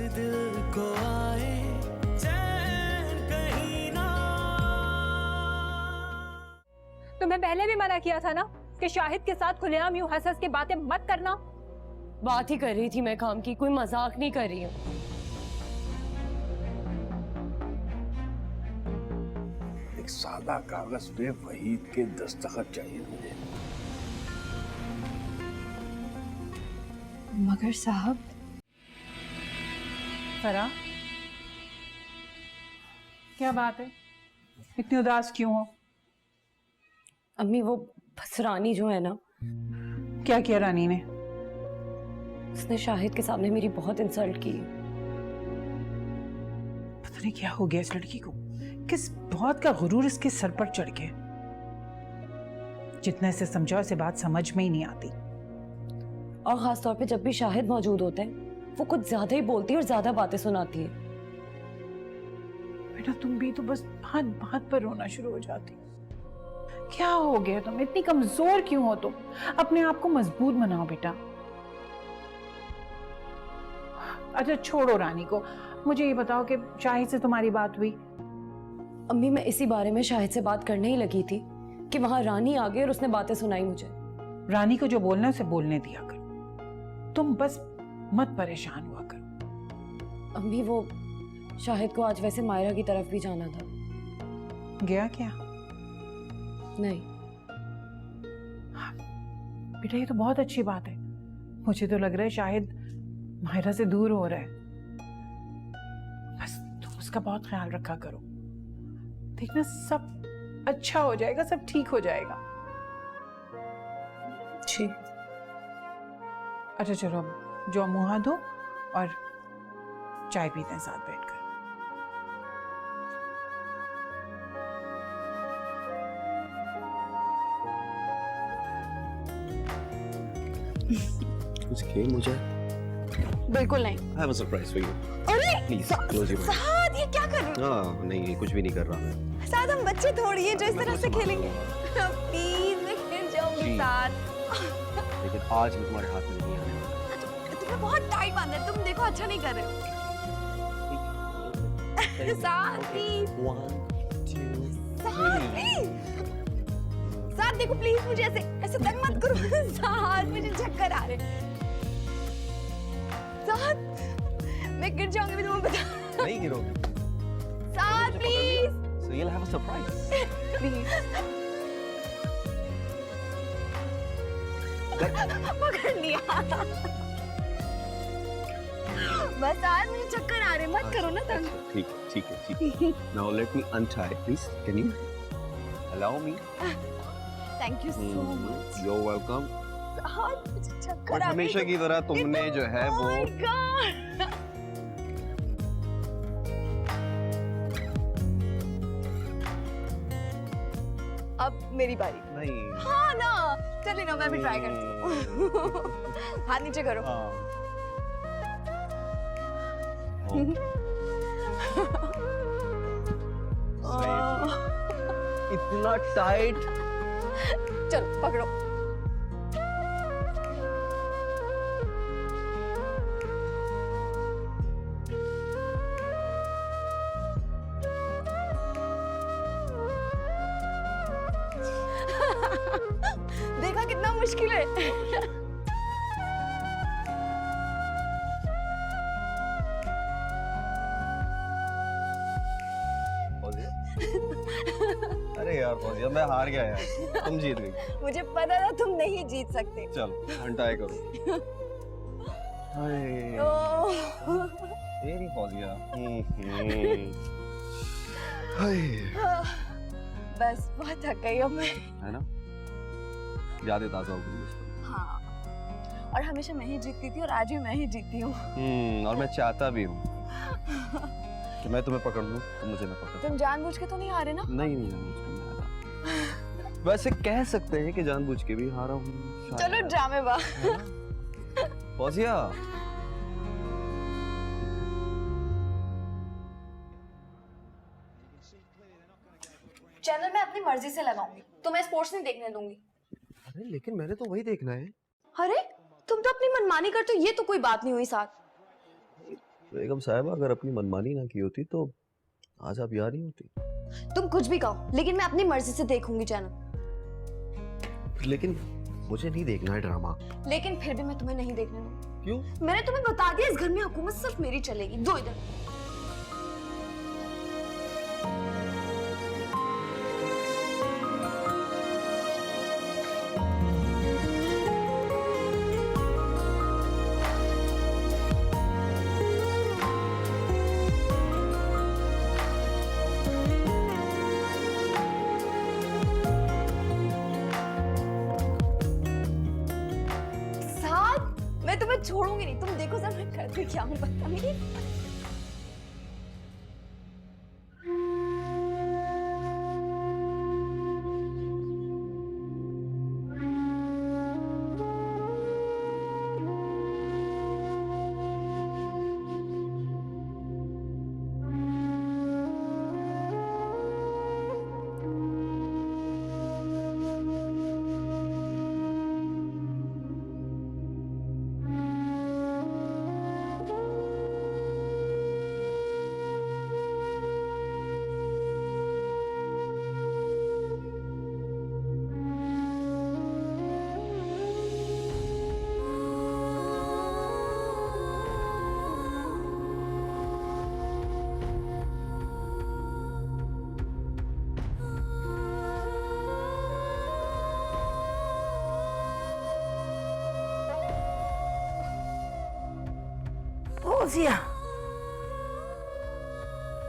दिल को आए चैन कहीं ना। तुम्हें पहले भी मना किया था ना कि शाहिद के साथ खुलेआम यूं हंस हंस के बातें मत करना। बात ही कर रही थी मैं काम की, कोई मजाक नहीं कर रही हूँ। एक सादा कागज पे वहीद के दस्तखत चाहिए मुझे। मगर साहब। फरा, क्या बात है, इतनी उदास क्यों हो? अम्मी वो बस रानी जो है ना, क्या किया रानी ने? उसने शाहिद के सामने मेरी बहुत इंसल्ट की। पता नहीं क्या हो गया इस लड़की को, किस बहुत का गुरूर इसके सर पर चढ़ गया। जितना इसे समझाओ इसे बात समझ में ही नहीं आती। और खास तौर पे जब भी शाहिद मौजूद होते हैं वो कुछ ज्यादा ही बोलती है और ज्यादा बातें सुनाती है। बेटा तुम भी तो बस बात बात पर रोना शुरू हो जाती। क्या हो गया, तुम इतनी कमजोर क्यों हो? तुम अपने आप को मजबूत बनाओ बेटा। अच्छा छोड़ो रानी को, मुझे ये बताओ कि शाहिद से तुम्हारी बात हुई? अम्मी मैं इसी बारे में शाहिद से बात करने ही लगी थी कि वहां रानी आ गई और उसने बातें सुनाई मुझे। रानी को जो बोलना है उसे बोलने दिया करो, तुम बस मत परेशान हुआ करो। अम्मी वो शाहिद को आज वैसे मायरा की तरफ भी जाना था। गया क्या? नहीं बेटा ये तो बहुत अच्छी बात है। मुझे तो लग रहा है शाहिद मायरा से दूर हो रहा है। बस तुम उसका बहुत ख्याल रखा करो, देखना सब अच्छा हो जाएगा, सब ठीक हो जाएगा। जी। अच्छा चलो अब जो मुंह हाथ धो और चाय पीते हैं साथ बैठकर। कुछ खेल मुझे? बिल्कुल नहीं। I have a surprise for you. अरे Please close your eyes. साद, ये क्या कर रहे हो? हाँ नहीं कुछ भी नहीं कर रहा मैं। साद हम बच्चे थोड़ी है जो इस तरह से खेलेंगे। प्लीज मैं खेल जाऊंगी जी। साद। लेकिन आज मैं तुम्हारे हाथ में नहीं आने वाला। तुम्हें बहुत टाइट बांधा है, तुम देखो अच्छा नहीं कर रहे हो। साद प्लीज। 1 2 Saad please. साद देखो प्लीज, मुझे ऐसे ऐसे तंग मत करो। साद मुझे चक्कर आ रहे हैं। साद मैं गिर जाऊंगी, मैं तुम्हें बता। नहीं गिरोगे। Saad please So you'll have a surprise. Please. पकड़ लिया। बस आज मुझे चक्कर आ रहे, मत करो ना तंग। ठीक है। Now let me untie, please. Can you allow me? Thank you so much. You're welcome. आज मुझे चक्कर और आ रहे। हमेशा की तरह तुमने जो है Oh वो my God! अब मेरी बारी। नहीं। हाँ ना, चलिए ना मैं भी ट्राई करती हूँ। हाथ नीचे करो। इतना टाइट। चलो पकड़ो। देखा कितना मुश्किल है। अरे यार फौजिया मैं हार गया यार, तुम जीत गई। मुझे पता था तुम नहीं जीत सकते। चलो अनटाई करो। तेरी फौजिया। बस बहुत थक गई हूँ मैं। है ना, यादें ताजा हो गई मुझको। हाँ, और हमेशा मैं ही जीतती थी और आज भी मैं ही जीती हूँ। और मैं चाहता भी हूँ कि मैं तुम्हें पकड़ लूं, तुम मुझे ना पकड़। तुम जानबूझ के तो नहीं हारे ना? नहीं जानबूझ के मैं हारा। वैसे कह सकते हैं कि जानबूझ के भी हारा हूँ। चलो ड्रामेबाज। फौजिया चैनल मैं अपनी मर्जी से लगाऊंगी, तुम्हें स्पोर्ट्स नहीं देखने दूंगी। अरे लेकिन मैंने तो वही देखना है। अरे तुम तो अपनी मनमानी करते हो, ये तो कोई बात नहीं हुई साथ। बेगम साहिबा अगर अपनी मनमानी ना की होती तो आज आप यहाँ नहीं होती। तुम कुछ भी कहो, लेकिन मैं अपनी मर्जी से देखूंगी चैनल। लेकिन मुझे नहीं देखना है ड्रामा। लेकिन फिर भी मैं तुम्हें नहीं देखने दूंगी। क्यों? मैंने तुम्हें बता दिया, इस घर में हुकूमत सिर्फ मेरी चलेगी। दो इधर। मैं तुम्हें छोड़ूंगी नहीं। तुम देखो सर मैं करती क्या हूँ, बदतमीजी। फौजिया,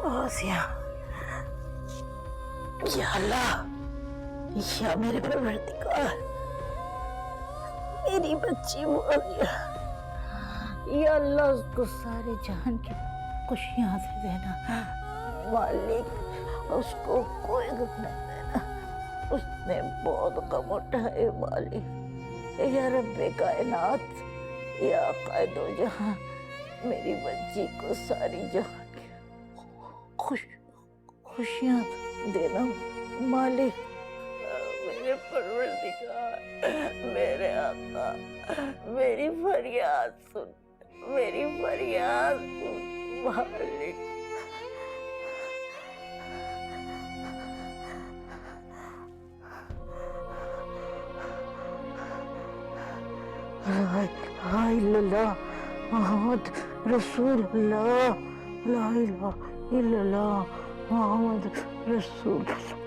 फौजिया, या अल्लाह, या मेरे परवरदिगार, मेरी बच्ची फौजिया, या अल्लाह उसको सारे जहान की खुशियां से देना मालिक, उसको कोई गम न देना, उसने बहुत गम उठाए मालिक। या रब्बे कायनात, या कायदो जहां, मेरी बच्ची को सारी जहां की खुशियां देना मालिक। मेरे परवरदिगार, मेरे आका, मेरी फरियाद सुन, मेरी फरियाद सुन मालिक। ला इलाहा इल्लल्लाह मोहम्मद रसूलुल्लाह, ला इलाहा इल्लल्लाह मोहम्मद रसूलुल्लाह।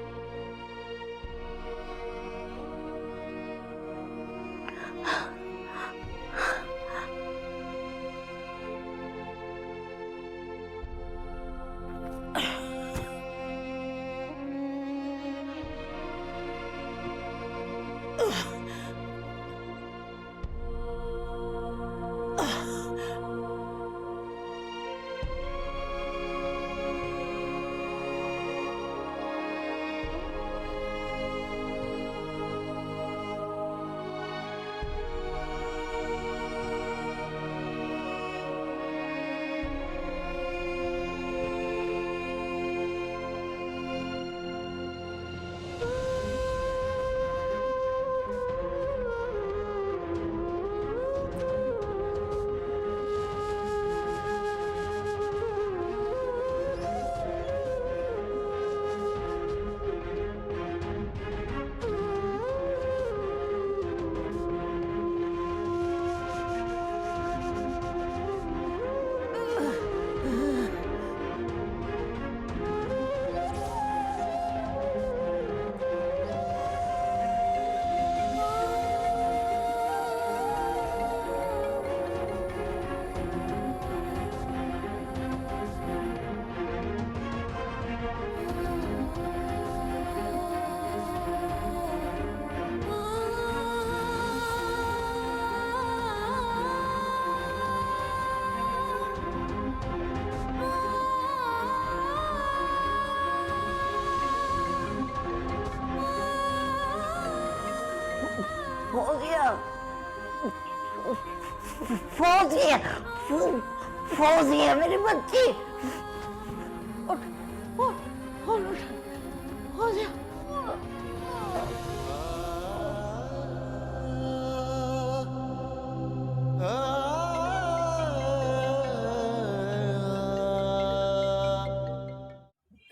फौजिया, फौजिया, फौजिया मेरी बच्ची, उठ, उठ, उठ, फौजिया।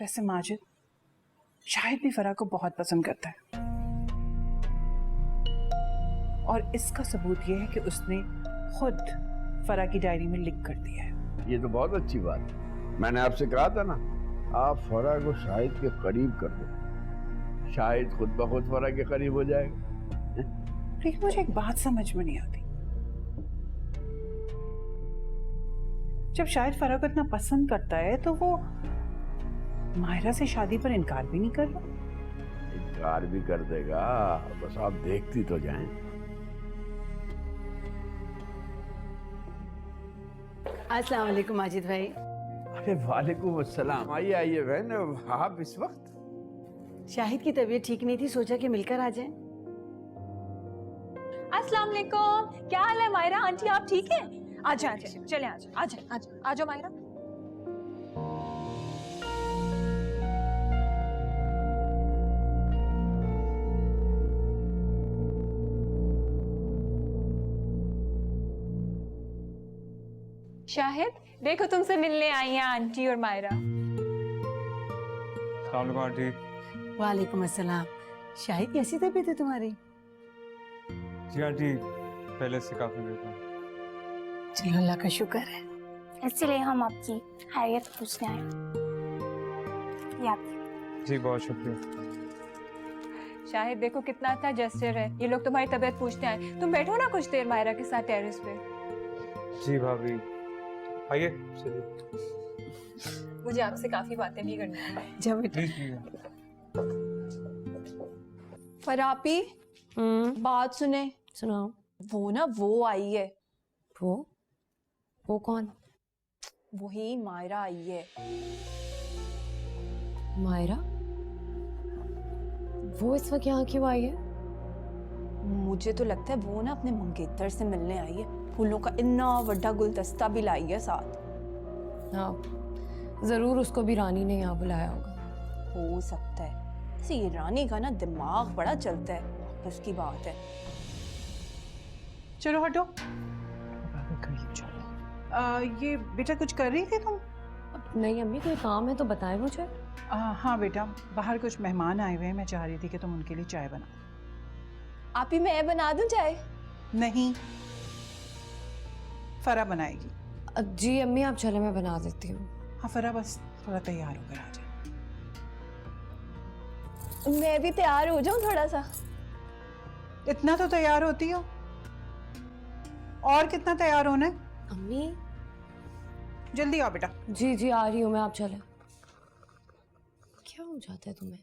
वैसे माजिद शाहिद भी फराह को बहुत पसंद करता है, और इसका सबूत यह है कि उसने खुद फराह की डायरी में लिख कर दिया है। ये तो बहुत अच्छी बात है। मैंने आपसे कहा था ना, आप फराह को शाहिद के करीब कर दो, शाहिद खुद ब खुद फराह के करीब हो जाएगा। लेकिन मुझे एक बात समझ में नहीं आती, जब शाहिद फराह को इतना पसंद करता है तो वो माहिरा से शादी पर इनकार भी नहीं कर रहा। इनकार भी कर देगा, बस आप देखती तो जाएं। अस्सलाम वालेकुम माजिद भाई। अरे वालेकुम अस्सलाम। आइए आइए बहन, आप इस वक्त? शाहिद की तबीयत ठीक नहीं थी, सोचा कि मिलकर आ जाएं। अस्सलाम वालेकुम, क्या हाल है मायरा आंटी, आप ठीक हैं? आ जाए चले, आ जाओ मायरा। शाहिद देखो तुमसे मिलने आई हैं आंटी और मायरा। आंटी। वालेकुम अस्सलाम। शाहिद कैसी तबीयत है तुम्हारी? जी आंटी, पहले से काफी बेहतर। चलो अल्लाह का शुक्र है। इसलिए हम आपकी खैरियत पूछने आए। ये आपकी। जी बहुत शुक्रिया। शाहिद देखो कितना अच्छा जेस्चर है, ये लोग तुम्हारी तबीयत पूछते आए। तुम बैठो ना कुछ देर मायरा के साथ टेरेस पे। जी भाभी, आइए। मुझे आपसे काफी बातें भी करनी है। जब प्लीज। फरापी बात सुने। सुनाओ। वो आई है। वो कौन? वही मायरा आई है। मायरा? वो इस वक्त यहाँ क्यों आई है? मुझे तो लगता है वो ना अपने मंगेतर से मिलने आई है। फूलों का इतना बड़ा गुलदस्ता भी लाई है साथ। हाँ, जरूर उसको भी रानी ने यहाँ बुलाया होगा। हो सकता है। ऐसे ये रानी का ना दिमाग बड़ा चलता है, बस की बात है। चलो हटो। ये बेटा कुछ कर रही थी तुम? नहीं अम्मी, कोई काम है तो बताएं मुझे। हाँ बेटा, बाहर कुछ मेहमान आए हुए हैं, मैं चाह रही थी कि तुम उनके लिए चाय बना। आप ही मैं बना दूं चाय? नहीं, फरा बनाएगी। जी अम्मी आप चले, मैं बना देती हूँ। हाँ फरा, बस थोड़ा तैयार होकर आ जाए। मैं भी तैयार हो जाऊं थोड़ा सा? इतना तो तैयार होती हो, और कितना तैयार होना है? अम्मी जल्दी आओ बेटा। जी आ रही हूँ मैं, आप चले। क्या हो जाता है तुम्हें?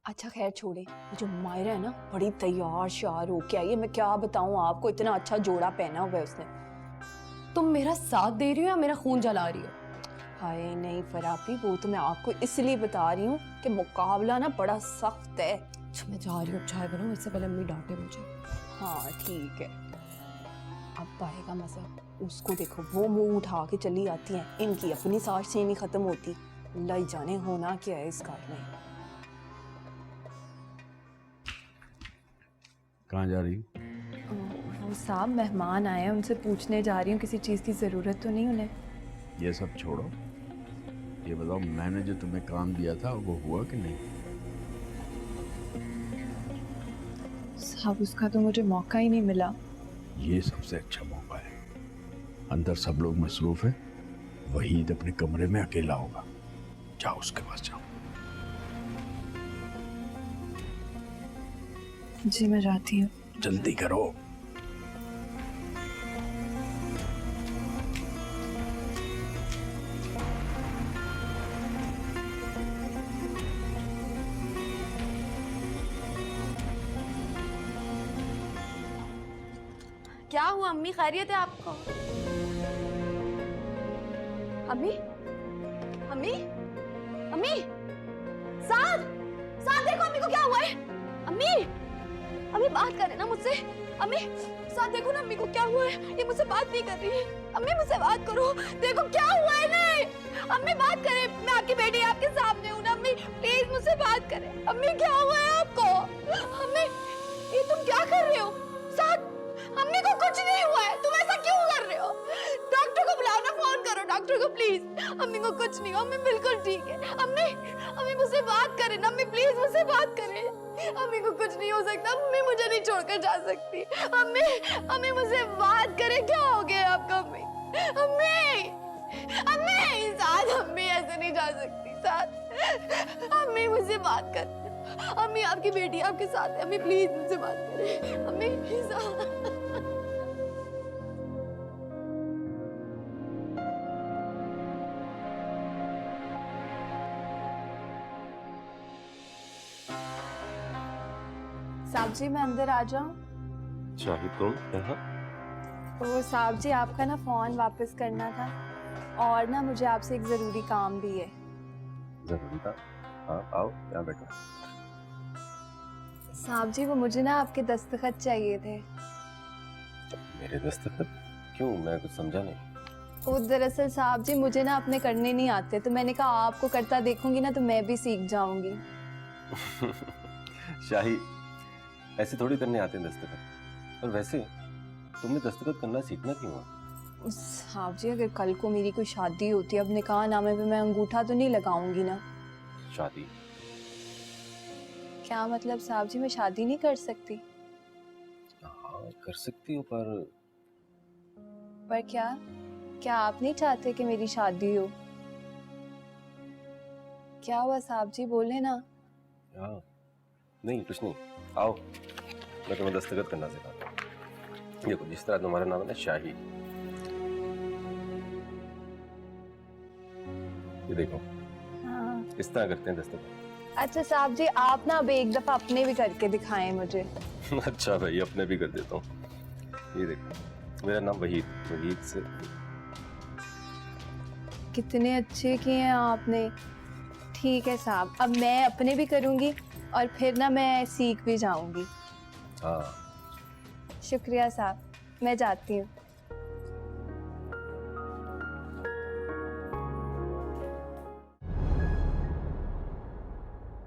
अच्छा खैर छोड़े, ये जो मायरा है ना बड़ी तैयार श्यार होके आई है। मैं क्या बताऊं आपको, इतना अच्छा जोड़ा पहना हुआ है उसने। तुम मेरा साथ दे रही हो या मेरा खून जला रही हो? हाय नहीं फरापी, वो तो मैं आपको इसलिए बता रही हूँ कि मुकाबला ना बड़ा सख्त है। अच्छा मैं जा रही हूँ, चाय बनाओ, इससे पहले अम्मी डांटे मुझे। हाँ ठीक है, अब आएगा मजा। उसको देखो, वो मुंह उठा के चली आती है, इनकी अपनी सांस से नहीं खत्म होती। लाई जाने होना क्या है इस घर में। कहाँ जा रही? वो साहब मेहमान आए हैं, उनसे पूछने जा रही हूँ किसी चीज़ की ज़रूरत तो नहीं उन्हें। ये सब छोड़ो, ये बताओ मैंने जो तुम्हें काम दिया था वो हुआ कि नहीं? साहब उसका तो मुझे मौका ही नहीं मिला। ये सबसे अच्छा मौका है। अंदर सब लोग मसरूफ हैं, वहीद अपने कमरे में अकेला होगा। जाओ उसके पास जाओ। जी मैं जाती हूँ। जल्दी करो। क्या हुआ अम्मी, खैरियत है आपको? अम्मी अम्मी अम्मी, साथ देखो अम्मी को क्या हुआ है। अम्मी अम्मी बात करे ना मुझसे। अम्मी साथ देखो ना अम्मी को क्या हुआ है, ये मुझसे बात नहीं कर रही है। अम्मी मुझसे बात करो, देखो क्या हुआ है। नहीं अम्मी बात करे, मैं आपकी बेटी आपके सामने हूँ ना। अम्मी प्लीज मुझसे बात करे। अम्मी क्या हुआ है आपको? अम्मी ये तुम क्या कर रहे हो? साथ अम्मी को कुछ नहीं हुआ है, तुम ऐसा क्यों कर रहे हो? डॉक्टर को बुलाओ ना, फोन करो डॉक्टर डॉक्टर को प्लीज। अम्मी को कुछ नहीं हो, अम्मी बिल्कुल ठीक है। अम्मी अम्मी मुझसे बात करें ना, अम्मी प्लीज मुझसे बात करें। अम्मी को कुछ नहीं हो सकता, अम्मी मुझे नहीं छोड़कर जा सकती। अम्मी अम्मी मुझसे बात करें, क्या हो गया आपको अम्मी? अम्मी अम्मी साथ, अम्मी ऐसे नहीं जा सकती साथ। अम्मी मुझसे बात कर, अम्मी आपकी बेटी आपके साथ है, अम्मी प्लीज मुझसे बात करें। अम्मी साथ। साहब जी मैं अंदर आ जाऊं? शाहिद कौन? यहाँ? वो साहब जी आपका ना फोन वापस करना था और ना मुझे आपसे एक जरूरी काम भी है। जरूरी था? हाँ आओ, यहाँ बैठो। साहब जी वो मुझे ना आपके दस्तखत चाहिए थे। मेरे दस्तखत? क्यों, मैं कुछ समझा नहीं। वो दरअसल साहब जी मुझे ना अपने करने नहीं आते, तो मैंने कहा आपको करता देखूंगी ना तो मैं भी सीख जाऊंगी। शाही, ऐसे थोड़ी करने आते हैं दस्तखत। और वैसे तुमने दस्तखत करना सीखना क्यों है? साहब जी अगर कल को मेरी कोई शादी होती है, अब निकाह नामे पे मैं अंगूठा तो नहीं लगाऊंगी ना। शादी? क्या मतलब साहब जी, मैं शादी नहीं कर सकती? हाँ कर सकती हो, पर क्या क्या आप नहीं चाहते कि मेरी शादी हो? क्या हुआ साहब जी, बोले ना। हाँ नहीं कुछ नहीं, आओ मैं तुम्हें दस्तखत करना सिखाता हूँ। देखो जिस तरह तुम्हारा नाम है ना शाही, ये देखो हाँ। इस तरह करते हैं दस्तखत। अच्छा साहब जी आप ना अब एक दफा अपने भी करके दिखाएं मुझे। अच्छा भाई अपने भी कर देता हूँ। ये देखो मेरा नाम वहीद, वहीद से। कितने अच्छे किए हैं आपने। ठीक है साहब, अब मैं अपने भी करूंगी और फिर ना मैं सीख भी जाऊंगी। हाँ शुक्रिया साहब, मैं जाती हूँ।